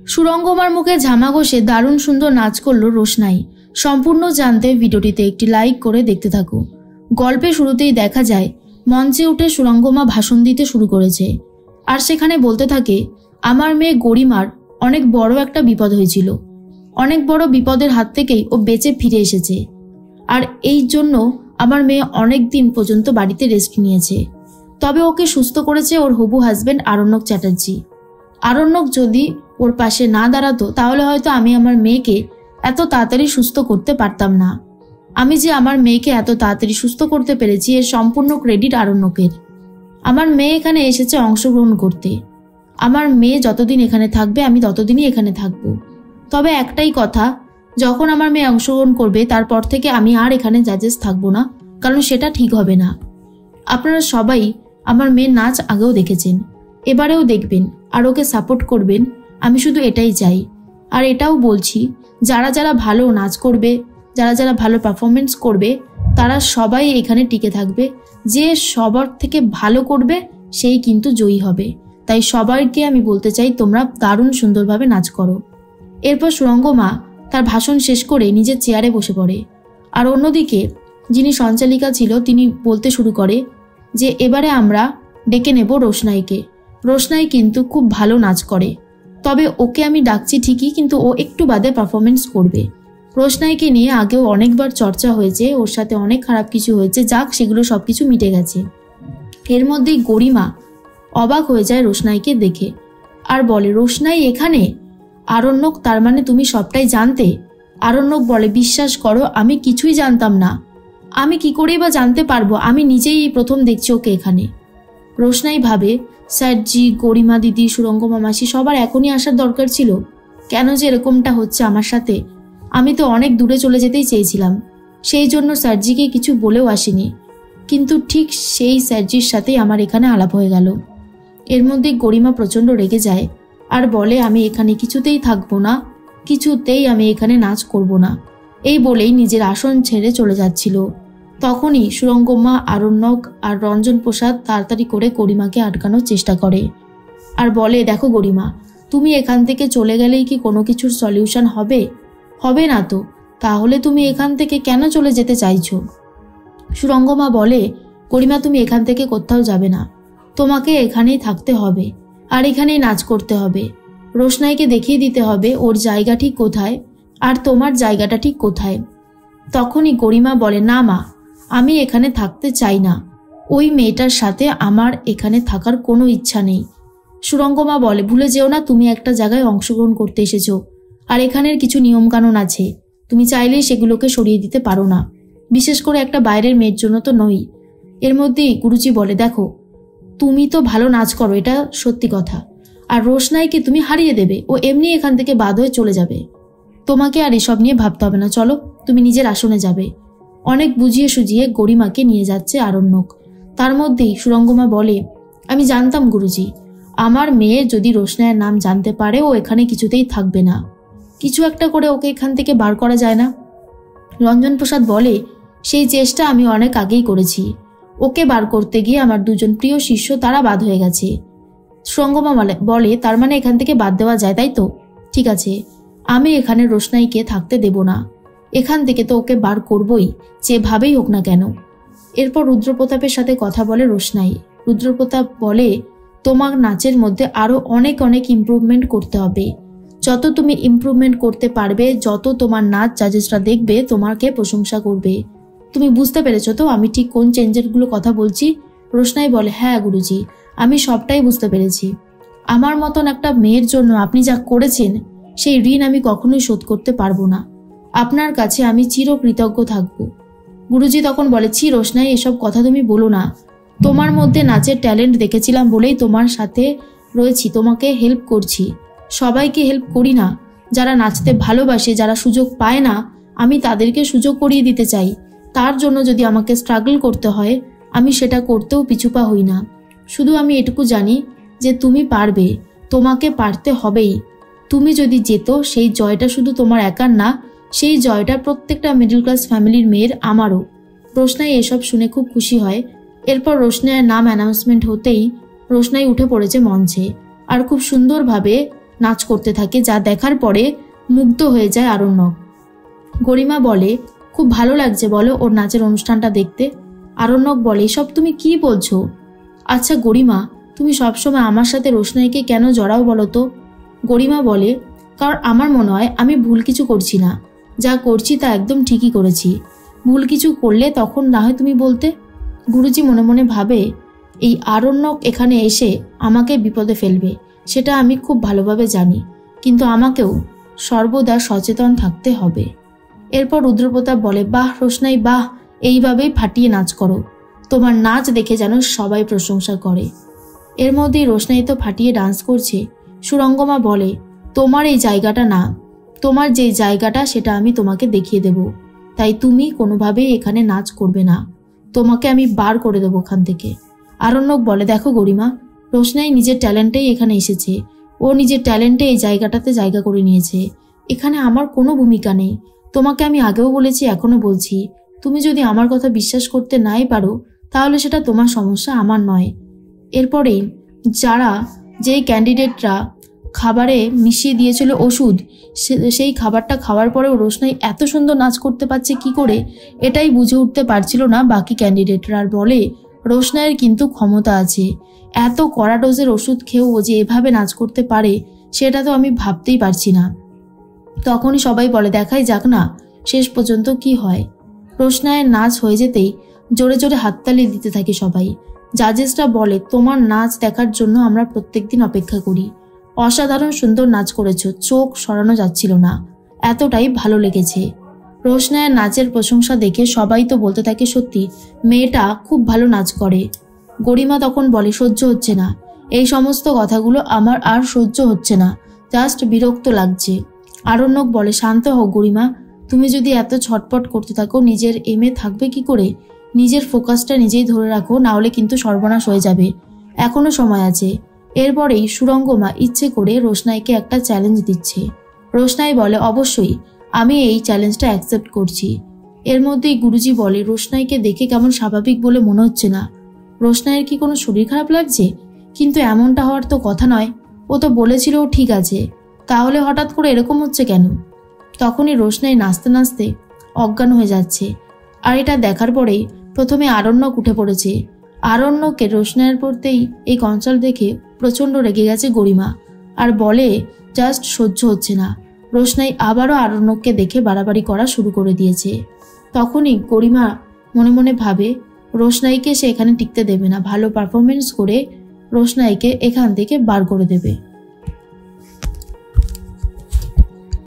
সুরঙ্গমার মুখে ঝামা ঘষে দারুণ সুন্দর নাচ করলো রোশনাই। সম্পূর্ণ জানতে ভিডিওটিতে একটি লাইক করে দেখতে থাকো। গল্পে শুরুতেই দেখা যায় মঞ্চে উঠে সুরঙ্গমা ভাষণ দিতে শুরু করেছে, আর সেখানে বলতে থাকে, আমার মেয়ে গরিমার অনেক বড় একটা বিপদ হয়েছিল, অনেক বড় বিপদের হাত থেকেই ও বেঁচে ফিরে এসেছে, আর এই জন্য আমার মেয়ে অনেক দিন পর্যন্ত বাড়িতে রেস্ট নিয়েছে। তবে ওকে সুস্থ করেছে ওর হবু হাজবেন্ড আরণ্যক চ্যাটার্জি। আরণ্যক যদি ওর পাশে না দাঁড়াতো তাহলে হয়তো আমি আমার মেয়েকে এত তাড়াতাড়ি সুস্থ করতে পারতাম না। আমি যে আমার মেয়েকে এত তাড়াতাড়ি সুস্থ করতে পেরেছি এর সম্পূর্ণ ক্রেডিট আরণ্যকের। আমার মেয়ে এখানে এসেছে অংশগ্রহণ করতে। আমার মেয়ে যতদিন এখানে থাকবে আমি ততদিনই এখানে থাকব। তবে একটাই কথা, যখন আমার মেয়ে অংশগ্রহণ করবে তারপর থেকে আমি আর এখানে জাজেস থাকবো না, কারণ সেটা ঠিক হবে না। আপনারা সবাই আমার মেয়ের নাচ আগেও দেখেছেন, এবারেও দেখবেন আর ওকে সাপোর্ট করবেন, আমি শুধু এটাই চাই। আর এটাও বলছি, যারা যারা ভালো নাচ করবে, যারা যারা ভালো পারফরমেন্স করবে তারা সবাই এখানে টিকে থাকবে। যে সবার থেকে ভালো করবে সেই কিন্তু জয়ী হবে। তাই সবাইকে আমি বলতে চাই, তোমরা দারুণ সুন্দরভাবে নাচ করো। এরপর সুরঙ্গমা তার ভাষণ শেষ করে নিজের চেয়ারে বসে পড়ে। আর অন্যদিকে যিনি সঞ্চালিকা ছিল তিনি বলতে শুরু করে যে এবারে আমরা ডেকে নেব রোশনাইকে। রোশনাই কিন্তু খুব ভালো নাচ করে, তবে ওকে আমি ডাকছি ঠিকই, কিন্তু ও একটু বাদে পারফরমেন্স করবে। রোশনাইকে নিয়ে আগেও অনেকবার চর্চা হয়েছে, ওর সাথে অনেক খারাপ কিছু হয়েছে, যাক সেগুলো সবকিছু মিটে গেছে। এর মধ্যেই গরিমা অবাক হয়ে যায় রোশনাইকে দেখে আর বলে, রোশনাই এখানে? আরণ্যক, তার মানে তুমি সবটাই জানতে? আরণ্যক বলে, বিশ্বাস করো আমি কিছুই জানতাম না। আমি কি করেই বা জানতে পারবো? আমি নিজেই প্রথম দেখছি ওকে এখানে। রোশনাই ভাবে, স্যারজি, গরিমা দিদি, সুরঙ্গমা মাসি সবার এখনই আসার দরকার ছিল, কেন যে এরকমটা হচ্ছে আমার সাথে? আমি তো অনেক দূরে চলে যেতেই চেয়েছিলাম, সেই জন্য স্যারজিকে কিছু বলেও আসিনি, কিন্তু ঠিক সেই স্যারজির সাথেই আমার এখানে আলাপ হয়ে গেল। এর মধ্যে গরিমা প্রচণ্ড রেগে যায় আর বলে, আমি এখানে কিছুতেই থাকবো না, কিছুতেই আমি এখানে নাচ করব না। এই বলেই নিজের আসন ছেড়ে চলে যাচ্ছিল। তখনই সুরঙ্গমা, আরণ্যক আর রঞ্জন প্রসাদ তাড়াতাড়ি করে গরিমাকে আটকানোর চেষ্টা করে আর বলে, দেখো গরিমা, তুমি এখান থেকে চলে গেলেই কি কোনো কিছুর সলিউশন হবে? হবে না তো, তাহলে তুমি এখান থেকে কেন চলে যেতে চাইছো? সুরঙ্গমা বলে, গরিমা তুমি এখান থেকে কোথাও যাবে না, তোমাকে এখানেই থাকতে হবে আর এখানেই নাচ করতে হবে। রোশনাইকে দেখিয়ে দিতে হবে ওর জায়গা ঠিক কোথায় আর তোমার জায়গাটা ঠিক কোথায়। তখনই গরিমা বলে, না মা, আমি এখানে থাকতে চাই না, ওই মেয়েটার সাথে আমার এখানে থাকার কোনো ইচ্ছা নেই। সুরঙ্গমা বলে, ভুলে যেও না তুমি একটা জায়গায় অংশগ্রহণ করতে এসেছো, আর এখানের কিছু নিয়মকানুন আছে, তুমি চাইলেই সেগুলোকে সরিয়ে দিতে পারো না, বিশেষ করে একটা বাইরের মেয়ের জন্য তো নই। এর মধ্যেই গুরুজি বলে, দেখো তুমি তো ভালো নাচ করো, এটা সত্যি কথা, আর রোশনাইকে তুমি হারিয়ে দেবে, ও এমনি এখান থেকে বাদ হয়ে চলে যাবে, তোমাকে আর এসব নিয়ে ভাবতে হবে না, চলো তুমি নিজের আসনে যাবে। অনেক বুঝিয়ে সুঝিয়ে গরিমাকে নিয়ে যাচ্ছে আরণ্যক। তার মধ্যেই সুরঙ্গমা বলে, আমি জানতাম গুরুজি, আমার মেয়ে যদি রোশনাইয়ের নাম জানতে পারে ও এখানে কিছুতেই থাকবে না, কিছু একটা করে ওকে এখান থেকে বার করা যায় না? রঞ্জন প্রসাদ বলে, সেই চেষ্টা আমি অনেক আগেই করেছি, ওকে বার করতে গিয়ে আমার দুজন প্রিয় শিষ্য তারা বাদ হয়ে গেছে। সুরঙ্গমা বলে, তার মানে এখান থেকে বাদ দেওয়া যায়, তাই তো? ঠিক আছে, আমি এখানে রোশনাইকে থাকতে দেব না, এখান থেকে তো ওকে বার করবই, যেভাবেই হোক না কেন। এরপর রুদ্রপ্রতাপের সাথে কথা বলে রোশনাই। রুদ্রপ্রতাপ বলে, তোমার নাচের মধ্যে আরো অনেক অনেক ইমপ্রুভমেন্ট করতে হবে, যত তুমি ইমপ্রুভমেন্ট করতে পারবে, যত তোমার নাচ জাজেসরা দেখবে তোমাকে প্রশংসা করবে। তুমি বুঝতে পেরেছো তো আমি ঠিক কোন চেঞ্জেরগুলো কথা বলছি? রোশনাই বলে, হ্যাঁ গুরুজি, আমি সবটাই বুঝতে পেরেছি। আমার মতন একটা মেয়ের জন্য আপনি যা করেছেন সেই ঋণ আমি কখনোই শোধ করতে পারবো না, আপনার কাছে আমি চিরকৃতজ্ঞ থাকব। গুরুজি তখন বলে, ছি রোশনাই, এসব কথা তুমি বলো না, তোমার মধ্যে নাচের ট্যালেন্ট দেখেছিলাম বলেই তোমার সাথে রয়েছি, তোমাকে হেল্প করছি। সবাইকে হেল্প করি না, যারা নাচতে ভালোবাসে, যারা সুযোগ পায় না, আমি তাদেরকে সুযোগ করিয়ে দিতে চাই। তার জন্য যদি আমাকে স্ট্রাগল করতে হয় আমি সেটা করতেও পিছুপা হই না। শুধু আমি এটুকু জানি যে তুমি পারবে, তোমাকে পারতে হবেই। তুমি যদি যেত সেই জয়টা শুধু তোমার একার না, সেই জয়টা প্রত্যেকটা মিডল ক্লাস ফ্যামিলির মেয়ের, আমারও। রোশনাই এসব শুনে খুব খুশি হয়। এরপর রোশনাইয়ের নাম অ্যানাউন্সমেন্ট হতেই রোশনাই উঠে পড়েছে মঞ্চে আর খুব সুন্দরভাবে নাচ করতে থাকে, যা দেখার পরে মুগ্ধ হয়ে যায় আরণ্যক। গরিমা বলে, খুব ভালো লাগছে বলো ওর নাচের অনুষ্ঠানটা দেখতে। আরণ্যক বলে, এসব তুমি কি বলছো? আচ্ছা গরিমা, তুমি সবসময় আমার সাথে রোশনাইকে কেন জড়াও বলো তো? গরিমা বলে, কারণ আমার মনে হয় আমি ভুল কিছু করছি না, যা করছি তা একদম ঠিকই করেছি। ভুল কিছু করলে তখন না হয় তুমি বলতে। গুরুজি মনে মনে ভাবে, এই আরণ্যক এখানে এসে আমাকে বিপদে ফেলবে, সেটা আমি খুব ভালোভাবে জানি, কিন্তু আমাকেও সর্বদা সচেতন থাকতে হবে। এরপর রুদ্রপ্রতাপ বলে, বাহ রোশনাই বাহ, এইভাবেই ফাটিয়ে নাচ করো, তোমার নাচ দেখে যেন সবাই প্রশংসা করে। এর মধ্যেই রোশনাই তো ফাটিয়ে ডান্স করছে। সুরঙ্গমা বলে, তোমার এই জায়গাটা না, তোমার যে জায়গাটা সেটা আমি তোমাকে দেখিয়ে দেব, তাই তুমি কোনোভাবেই এখানে নাচ করবে না, তোমাকে আমি বার করে দেবো ওখান থেকে। আরণ্যক বলে, দেখো গরিমা, রোশনাই নিজের ট্যালেন্টেই এখানে এসেছে, ও নিজের ট্যালেন্টে এই জায়গাটাতে জায়গা করে নিয়েছে, এখানে আমার কোনো ভূমিকা নেই। তোমাকে আমি আগেও বলেছি, এখনো বলছি, তুমি যদি আমার কথা বিশ্বাস করতে নাই পারো তাহলে সেটা তোমার সমস্যা, আমার নয়। এরপরে যেই ক্যান্ডিডেটরা খাবারে মিশিয়ে দিয়েছিল ওষুধ, সেই খাবারটা খাওয়ার পরেও রোশনাই এত সুন্দর নাচ করতে পারছে কি করে, এটাই বুঝে উঠতে পারছিল না বাকি ক্যান্ডিডেটরা। আর বলে, রোশনাইয়ের কিন্তু ক্ষমতা আছে, এত কড়া ডোজের ওষুধ খেয়েও যে এভাবে নাচ করতে পারে সেটা তো আমি ভাবতেই পারছি না। তখনই সবাই বলে, দেখাই যাক না শেষ পর্যন্ত কি হয়। রোশনাইয়ের নাচ হয়ে যেতেই জোরে জোরে হাততালি দিতে থাকে সবাই। জাজেসরা বলে, তোমার নাচ দেখার জন্য আমরা প্রত্যেকদিন অপেক্ষা করি, অসাধারণ সুন্দর নাচ করেছো, চোখ সরানো যাচ্ছিল না, এতটাই ভালো লেগেছে। রোশনাইয়ের নাচের প্রশংসা দেখে সবাই তো বলতে থাকে, সত্যি মেয়েটা খুব ভালো নাচ করে। গরিমা তখন বলে, সহ্য হচ্ছে না, এই সমস্ত কথাগুলো আমার আর সহ্য হচ্ছে না, জাস্ট বিরক্ত লাগছে। আরণ্যক বলে, শান্ত হও গরিমা, তুমি যদি এত ছটপট করতে থাকো নিজের এমে থাকবে কি করে? নিজের ফোকাসটা নিজেই ধরে রাখো, না হলে কিন্তু সর্বনাশ হয়ে যাবে, এখনো সময় আছে। এরপরেই সুরঙ্গমা ইচ্ছে করে রোশনাইকে একটা চ্যালেঞ্জ দিচ্ছে। রোশনাই বলে, অবশ্যই আমি এই চ্যালেঞ্জটা অ্যাকসেপ্ট করছি। এর মধ্যেই গুরুজি বলে, রোশনাইকে দেখে কেমন স্বাভাবিক বলে মনে হচ্ছে না, রোশনাইয়ের কি কোনো শরীর খারাপ লাগছে? কিন্তু এমনটা হওয়ার তো কথা নয়, ও তো বলেছিল ও ঠিক আছে, তাহলে হঠাৎ করে এরকম হচ্ছে কেন? তখনই রোশনাই নাচতে নাচতে অজ্ঞান হয়ে যাচ্ছে। আর এটা দেখার পরেই প্রথমে আরণ্যক উঠে পড়েছে। আরণ্যকে রোশনাইয়ের পড়তেই এই কনসাল্ট দেখে প্রচণ্ড রেগে গেছে গরিমা, আর বলে, জাস্ট সহ্য হচ্ছে না। রোশনাই আবারও আরণ্যককে দেখে বাড়াবাড়ি করা শুরু করে দিয়েছে। তখনই গরিমা মনে মনে ভাবে, রোশনাইকে সে এখানে টিকতে দেবে না, ভালো পারফরমেন্স করে রোশনাইকে এখান থেকে বার করে দেবে।